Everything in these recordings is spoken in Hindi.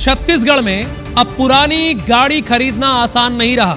छत्तीसगढ़ में अब पुरानी गाड़ी खरीदना आसान नहीं रहा,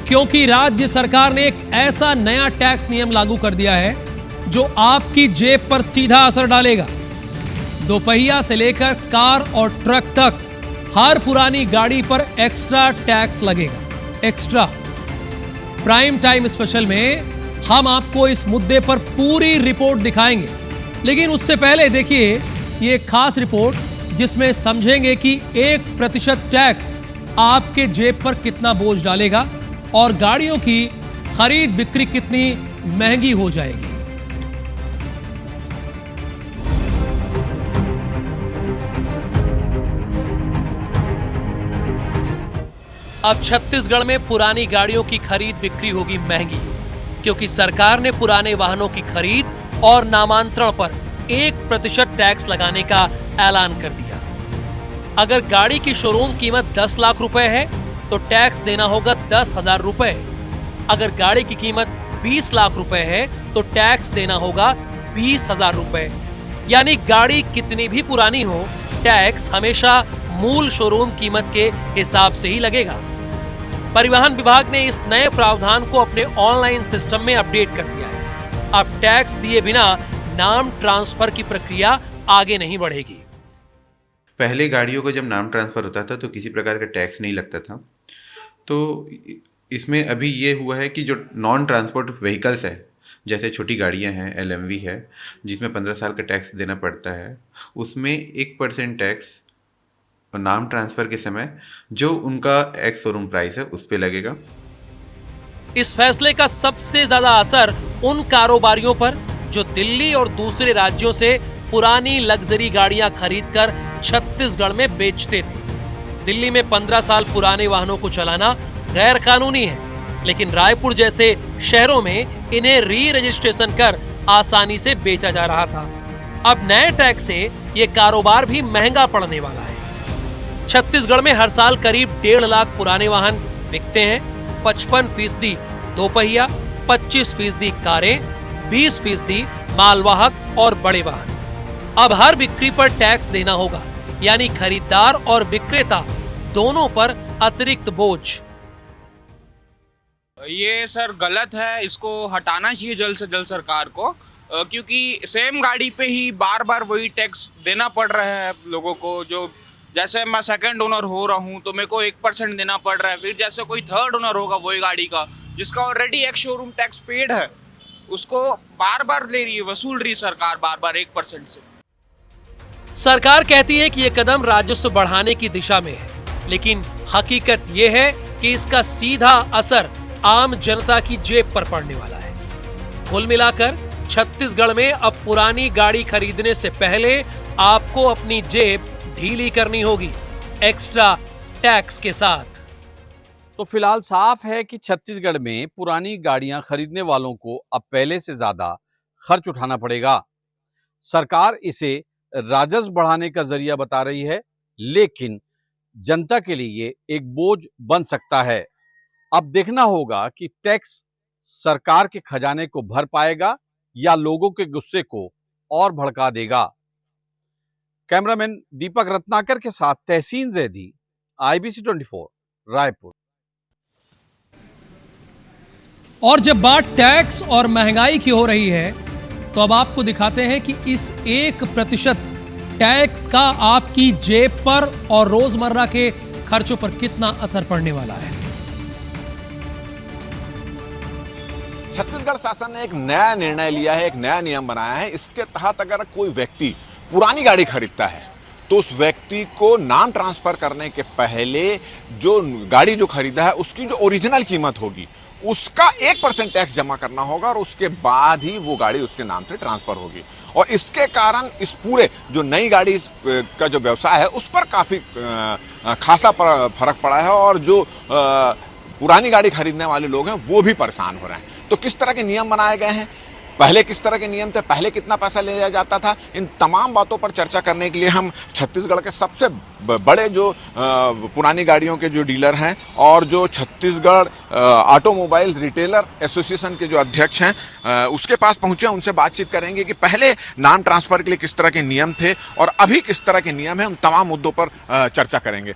क्योंकि राज्य सरकार ने एक ऐसा नया टैक्स नियम लागू कर दिया है जो आपकी जेब पर सीधा असर डालेगा। दोपहिया से लेकर कार और ट्रक तक हर पुरानी गाड़ी पर एक्स्ट्रा टैक्स लगेगा। एक्स्ट्रा। प्राइम टाइम स्पेशल में हम आपको इस मुद्दे पर पूरी रिपोर्ट दिखाएंगे, लेकिन उससे पहले देखिए ये खास रिपोर्ट जिसमें समझेंगे कि 1% टैक्स आपके जेब पर कितना बोझ डालेगा और गाड़ियों की खरीद बिक्री कितनी महंगी हो जाएगी। अब छत्तीसगढ़ में पुरानी गाड़ियों की खरीद बिक्री होगी महंगी, क्योंकि सरकार ने पुराने वाहनों की खरीद और नामांतरण पर 1% टैक्स लगाने का ऐलान कर दिया। अगर गाड़ी की शोरूम कीमत 10 लाख रुपए है तो टैक्स देना होगा 10,000 रुपए। अगर गाड़ी की कीमत 20 लाख रुपए है तो टैक्स देना होगा 20,000 रुपए। यानी गाड़ी कितनी भी पुरानी हो, टैक्स हमेशा मूल शोरूम कीमत के हिसाब से ही लगेगा। परिवहन विभाग ने इस नए प्रावधान को अपने ऑनलाइन सिस्टम में अपडेट कर दिया है। अब टैक्स दिए बिना नाम ट्रांसफर की प्रक्रिया आगे नहीं बढ़ेगी। पहले गाड़ियों को जब नाम ट्रांसफ़र होता था तो किसी प्रकार का टैक्स नहीं लगता था। तो इसमें अभी ये हुआ है कि जो नॉन ट्रांसपोर्ट व्हीकल्स है, जैसे छोटी गाड़ियां हैं, LMV है, जिसमें 15 साल का टैक्स देना पड़ता है, उसमें 1% टैक्स नाम ट्रांसफ़र के समय जो उनका एक्स शोरूम प्राइस है उस पर लगेगा। इस फैसले का सबसे ज्यादा असर उन कारोबारियों पर जो दिल्ली और दूसरे राज्यों से पुरानी लग्जरी गाड़ियां खरीदकर छत्तीसगढ़ में बेचते थे। दिल्ली में 15 साल पुराने वाहनों को चलाना गैर कानूनी है, लेकिन रायपुर जैसे शहरों में इन्हें री रजिस्ट्रेशन कर आसानी से बेचा जा रहा था। अब नए टैक्स से ये कारोबार भी महंगा पड़ने वाला है। छत्तीसगढ़ में हर साल करीब 1.5 लाख पुराने वाहन बिकते हैं। 55% दोपहिया, 25% कारें, 20% मालवाहक और बड़े वाहन। अब हर बिक्री पर टैक्स देना होगा, यानी खरीदार और विक्रेता दोनों पर अतिरिक्त बोझ। ये सर गलत है, इसको हटाना चाहिए जल्द से जल्द सरकार को, क्योंकि सेम गाड़ी पे ही बार बार वही टैक्स देना पड़ रहा है लोगों को। जो जैसे मैं सेकंड ओनर हो रहा हूँ तो मेरे को 1% देना पड़ रहा है। फिर जैसे कोई थर्ड ओनर होगा वही गाड़ी का, जिसका ऑलरेडी एक शोरूम टैक्स पेड है, उसको बार बार ले रही है, वसूल रही सरकार बार बार 1% से। सरकार कहती है कि यह कदम राजस्व बढ़ाने की दिशा में है, लेकिन हकीकत यह है कि इसका सीधा असर आम जनता की जेब पर पड़ने वाला है। कुल मिलाकर छत्तीसगढ़ में अब पुरानी गाड़ी खरीदने से पहले आपको अपनी जेब ढीली करनी होगी, एक्स्ट्रा टैक्स के साथ। तो फिलहाल साफ है कि छत्तीसगढ़ में पुरानी गाड़ियां खरीदने वालों को अब पहले से ज्यादा खर्च उठाना पड़ेगा। सरकार इसे राजस्व बढ़ाने का जरिया बता रही है, लेकिन जनता के लिए एक बोझ बन सकता है। अब देखना होगा कि टैक्स सरकार के खजाने को भर पाएगा या लोगों के गुस्से को और भड़का देगा। कैमरामैन दीपक रत्नाकर के साथ तहसीन जैदी, IBC 24, रायपुर। और जब बात टैक्स और महंगाई की हो रही है तो अब आपको दिखाते हैं कि इस 1% टैक्स का आपकी जेब पर और रोजमर्रा के खर्चों पर कितना असर पड़ने वाला है। छत्तीसगढ़ शासन ने एक नया निर्णय लिया है, एक नया नियम बनाया है। इसके तहत अगर कोई व्यक्ति पुरानी गाड़ी खरीदता है तो उस व्यक्ति को नाम ट्रांसफर करने के पहले जो गाड़ी जो खरीदा है उसकी जो ओरिजिनल कीमत होगी उसका 1% टैक्स जमा करना होगा और उसके बाद ही वो गाड़ी उसके नाम से ट्रांसफर होगी। और इसके कारण इस पूरे जो नई गाड़ी का जो व्यवसाय है उस पर काफी खासा फर्क पड़ा है और जो पुरानी गाड़ी खरीदने वाले लोग हैं वो भी परेशान हो रहे हैं। तो किस तरह के नियम बनाए गए हैं, पहले किस तरह के नियम थे, पहले कितना पैसा लिया जाता था, इन तमाम बातों पर चर्चा करने के लिए हम छत्तीसगढ़ के सबसे बड़े जो पुरानी गाड़ियों के जो डीलर हैं और जो छत्तीसगढ़ ऑटोमोबाइल्स रिटेलर एसोसिएशन के जो अध्यक्ष हैं उसके पास पहुंचे, उनसे बातचीत करेंगे कि पहले नाम ट्रांसफर के लिए किस तरह के नियम थे और अभी किस तरह के नियम हैं। उन तमाम मुद्दों पर चर्चा करेंगे।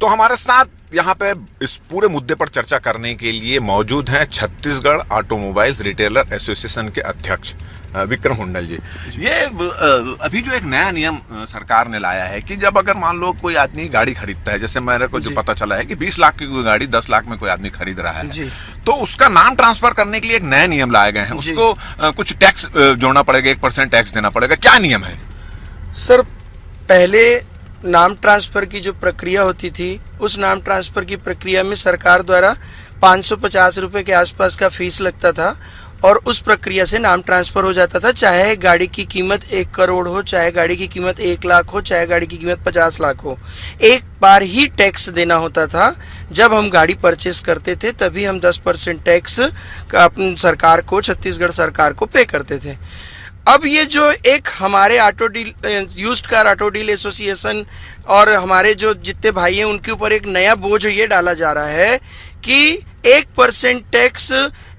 तो हमारे साथ यहाँ पे इस पूरे मुद्दे पर चर्चा करने के लिए मौजूद हैं छत्तीसगढ़ ऑटोमोबाइल्स रिटेलर एसोसिएशन के अध्यक्ष विक्रम हुंडल जी। ये अभी जो एक नया नियम सरकार ने लाया है कि जब अगर मान लो कोई आदमी गाड़ी खरीदता है, जैसे मेरे को जो पता चला है कि 20 लाख की कोई गाड़ी 10 लाख में कोई आदमी खरीद रहा है, तो उसका नाम ट्रांसफर करने के लिए एक नया नियम लाए गए हैं। उसको कुछ टैक्स जोड़ना पड़ेगा, 1% टैक्स देना पड़ेगा। क्या नियम है सर? पहले नाम ट्रांसफर की जो प्रक्रिया होती थी, उस नाम ट्रांसफर की प्रक्रिया में सरकार द्वारा 550 रुपए के आसपास का फीस लगता था और उस प्रक्रिया से नाम ट्रांसफर हो जाता था। चाहे गाड़ी की कीमत 1 करोड़ हो, चाहे गाड़ी की कीमत 1 लाख हो, चाहे गाड़ी की कीमत 50 लाख हो, एक बार ही टैक्स देना होता था। जब हम गाड़ी परचेस करते थे तभी हम 10% टैक्स अपनी सरकार को, छत्तीसगढ़ सरकार को पे करते थे। अब ये जो एक हमारे auto deal, used car auto deal association और हमारे जो जितने भाई हैं उनके ऊपर एक नया बोझ ये डाला जा रहा है कि 1% टैक्स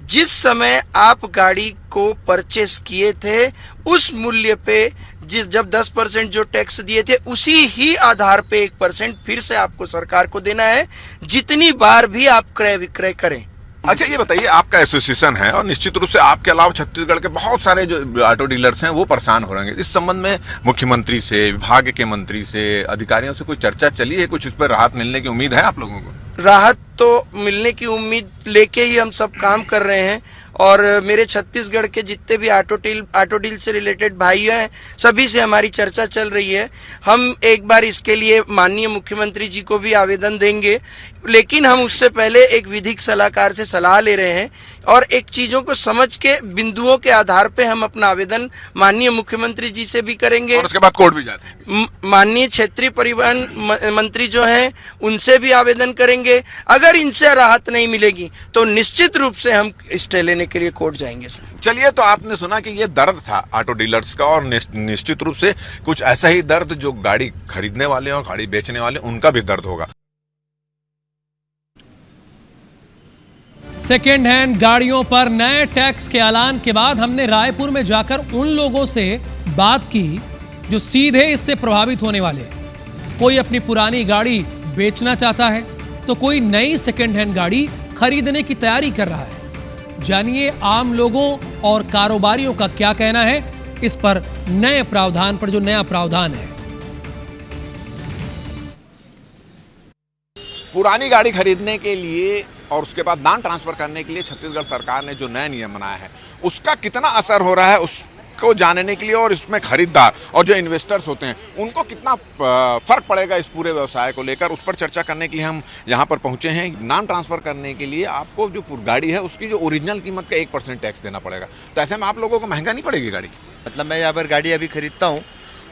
जिस समय आप गाड़ी को परचेस किए थे उस मूल्य पे जब 10% जो टैक्स दिए थे उसी ही आधार पे 1% फिर से आपको सरकार को देना है, जितनी बार भी आप क्रय विक्रय करें। अच्छा, ये बताइए, आपका एसोसिएशन है और निश्चित रूप से आपके अलावा छत्तीसगढ़ के बहुत सारे जो ऑटो डीलर्स हैं वो परेशान हो रहे हैं। इस संबंध में मुख्यमंत्री से, विभाग के मंत्री से, अधिकारियों से कोई चर्चा चली है? कुछ इस पर राहत मिलने की उम्मीद है आप लोगों को? राहत तो मिलने की उम्मीद लेके ही हम सब काम कर रहे हैं और मेरे छत्तीसगढ़ के जितने भी ऑटो डील से रिलेटेड भाई हैं सभी से हमारी चर्चा चल रही है। हम एक बार इसके लिए माननीय मुख्यमंत्री जी को भी आवेदन देंगे, लेकिन हम उससे पहले एक विधिक सलाहकार से सलाह ले रहे हैं और एक चीजों को समझ के बिंदुओं के आधार पे हम अपना आवेदन माननीय मुख्यमंत्री जी से भी करेंगे और उसके बाद कोर्ट भी जाते हैं। माननीय क्षेत्रीय परिवहन मंत्री जो हैं उनसे भी आवेदन करेंगे। अगर इनसे राहत नहीं मिलेगी तो निश्चित रूप से हम स्टे लेने के लिए कोर्ट जाएंगे सर। चलिए, तो आपने सुना कि ये दर्द था ऑटो डीलर्स का और निश्चित रूप से कुछ ऐसा ही दर्द जो गाड़ी खरीदने वाले और गाड़ी बेचने वाले उनका भी दर्द होगा। सेकेंड हैंड गाड़ियों पर नए टैक्स के ऐलान के बाद हमने रायपुर में जाकर उन लोगों से बात की जो सीधे इससे प्रभावित होने वाले हैं। कोई अपनी पुरानी गाड़ी बेचना चाहता है तो कोई नई सेकेंड हैंड गाड़ी खरीदने की तैयारी कर रहा है। जानिए आम लोगों और कारोबारियों का क्या कहना है इस पर, नए प्रावधान पर, जो नया प्रावधान है। पुरानी गाड़ी खरीदने के लिए और उसके बाद नाम ट्रांसफर करने के लिए छत्तीसगढ़ सरकार ने जो नया नियम बनाया है उसका कितना असर हो रहा है उसको जानने के लिए और इसमें खरीदार और जो इन्वेस्टर्स होते हैं उनको कितना फर्क पड़ेगा इस पूरे व्यवसाय को लेकर, उस पर चर्चा करने के लिए हम यहाँ पर पहुंचे हैं। नाम ट्रांसफर करने के लिए आपको जो गाड़ी है उसकी जो ओरिजिनल कीमत का 1% टैक्स देना पड़ेगा, तो ऐसे में आप लोगों को महंगा नहीं पड़ेगी गाड़ी? मतलब मैं यहाँ पर गाड़ी अभी खरीदता हूँ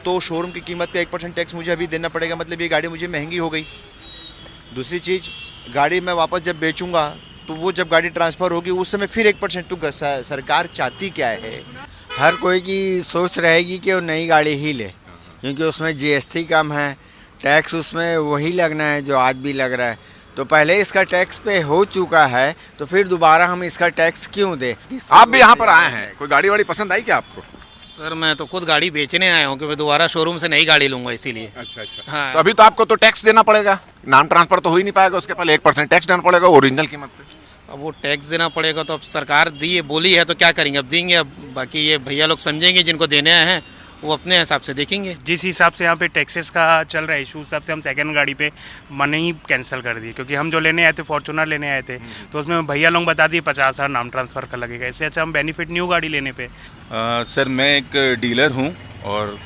तो शोरूम की कीमत का 1% टैक्स मुझे अभी देना पड़ेगा, मतलब ये गाड़ी मुझे महंगी हो गई। दूसरी चीज़, गाड़ी मैं वापस जब बेचूंगा तो वो जब गाड़ी ट्रांसफ़र होगी उस समय फिर 1%। तो सरकार चाहती क्या है? हर कोई की सोच रहेगी कि वो नई गाड़ी ही ले, क्योंकि उसमें GST कम है, टैक्स उसमें वही लगना है जो आज भी लग रहा है। तो पहले इसका टैक्स पे हो चुका है तो फिर दोबारा हम इसका टैक्स क्यों दें? आप भी यहाँ पर आए हैं, कोई गाड़ी वाड़ी पसंद आई क्या आपको? सर मैं तो खुद गाड़ी बेचने आया हूँ कि मैं दोबारा शोरूम से नई गाड़ी लूंगा, इसीलिए। अच्छा। हाँ। तो अभी तो आपको तो टैक्स देना पड़ेगा, नाम ट्रांसफर तो हो ही नहीं पाएगा, उसके पहले 1% टैक्स देना पड़ेगा ओरिजिनल कीमत पे। अब वो टैक्स देना पड़ेगा तो अब सरकार दी है, बोली है तो क्या करेंगे, अब देंगे। अब बाकी ये भैया लोग समझेंगे, जिनको देने आए हैं वो अपने हिसाब से देखेंगे। जिस हिसाब से यहाँ पे टैक्सेस का चल रहा है इशू, हिसाब से हम सेकंड गाड़ी पे मन ही कैंसिल कर दिए, क्योंकि हम जो लेने आए थे फॉर्चूनर लेने आए थे तो उसमें भैया लोग बता दिए 50,000 नाम ट्रांसफ़र का लगेगा। इससे अच्छा हम बेनिफिट न्यू गाड़ी लेने पे। सर मैं एक डीलर हूँ और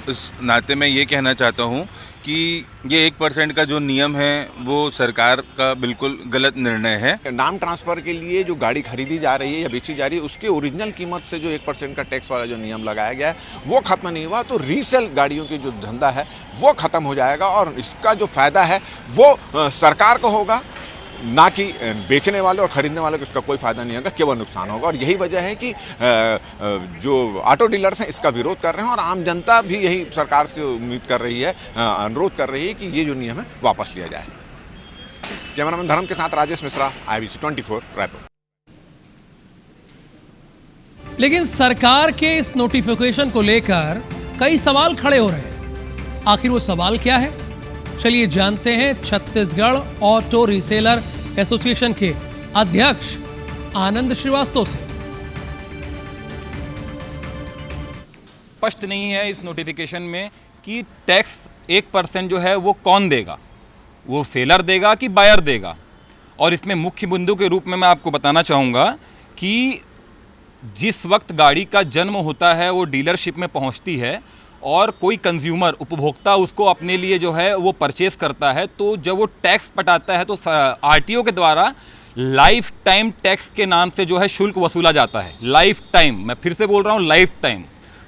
इस नाते मैं ये कहना चाहता हूँ कि ये 1% का जो नियम है वो सरकार का बिल्कुल गलत निर्णय है। नाम ट्रांसफर के लिए जो गाड़ी खरीदी जा रही है या बेची जा रही है उसके ओरिजिनल कीमत से जो 1% का टैक्स वाला जो नियम लगाया गया है वो खत्म नहीं हुआ, तो रीसेल गाड़ियों की जो धंधा है वो खत्म हो जाएगा और इसका जो फायदा है वो सरकार को होगा, ना कि बेचने वाले और खरीदने वाले को इसका कोई फायदा नहीं होगा, केवल नुकसान होगा। और यही वजह है कि जो ऑटो डीलर्स हैं इसका विरोध कर रहे हैं और आम जनता भी यही सरकार से उम्मीद कर रही है, अनुरोध कर रही है कि ये जो नियम है वापस लिया जाए। कैमरामैन धर्म के साथ राजेश मिश्रा, IBC 24 रायपुर। लेकिन सरकार के इस नोटिफिकेशन को लेकर कई सवाल खड़े हो रहे हैं। आखिर वो सवाल क्या है, चलिए जानते हैं छत्तीसगढ़ ऑटो रीसेलर एसोसिएशन के अध्यक्ष आनंद श्रीवास्तव से। स्पष्ट नहीं है इस नोटिफिकेशन में कि टैक्स 1% जो है वो कौन देगा, वो सेलर देगा कि बायर देगा। और इसमें मुख्य बिंदु के रूप में मैं आपको बताना चाहूँगा कि जिस वक्त गाड़ी का जन्म होता है वो डीलरशिप में पहुँचती है और कोई कंज्यूमर उपभोक्ता उसको अपने लिए जो है वो परचेस करता है, तो जब वो टैक्स पटाता है तो आरटीओ के द्वारा लाइफ टाइम टैक्स के नाम से जो है शुल्क वसूला जाता है। लाइफ टाइम, मैं फिर से बोल रहा हूँ, लाइफ टाइम।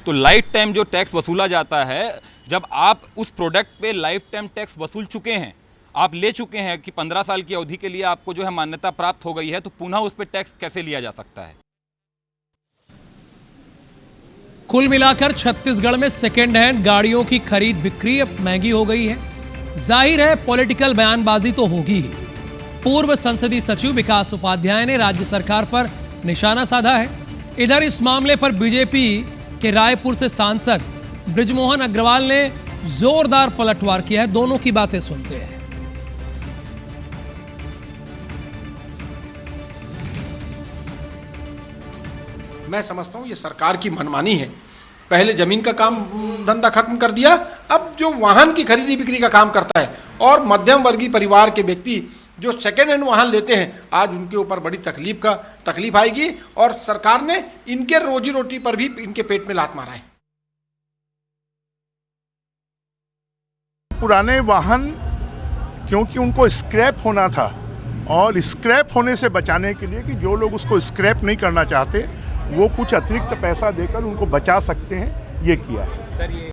तो लाइफ टाइम जो टैक्स वसूला जाता है, जब आप उस प्रोडक्ट पे लाइफ टाइम टैक्स वसूल चुके हैं, आप ले चुके हैं कि 15 साल की अवधि के लिए आपको जो है मान्यता प्राप्त हो गई है, तो पुनः उस पर टैक्स कैसे लिया जा सकता है। कुल मिलाकर छत्तीसगढ़ में सेकेंड हैंड गाड़ियों की खरीद बिक्री अब महंगी हो गई है। जाहिर है पॉलिटिकल बयानबाजी तो होगी ही। पूर्व संसदीय सचिव विकास उपाध्याय ने राज्य सरकार पर निशाना साधा है। इधर इस मामले पर बीजेपी के रायपुर से सांसद बृजमोहन अग्रवाल ने जोरदार पलटवार किया है। दोनों की बातें सुनते हैं। मैं समझता हूँ ये सरकार की मनमानी है। पहले जमीन का काम धंधा खत्म कर दिया, अब जो वाहन की खरीदी बिक्री का काम करता है और मध्यम वर्गीय परिवार के व्यक्ति जो सेकेंड हैंड वाहन लेते हैं, आज उनके ऊपर बड़ी तकलीफ आएगी और सरकार ने इनके रोजी रोटी पर भी इनके पेट में लात मारा है। पुराने वाहन क्योंकि उनको स्क्रैप होना था और स्क्रैप होने से बचाने के लिए कि जो लोग उसको स्क्रैप नहीं करना चाहते वो कुछ अतिरिक्त पैसा देकर उनको बचा सकते हैं, ये किया है। सर, ये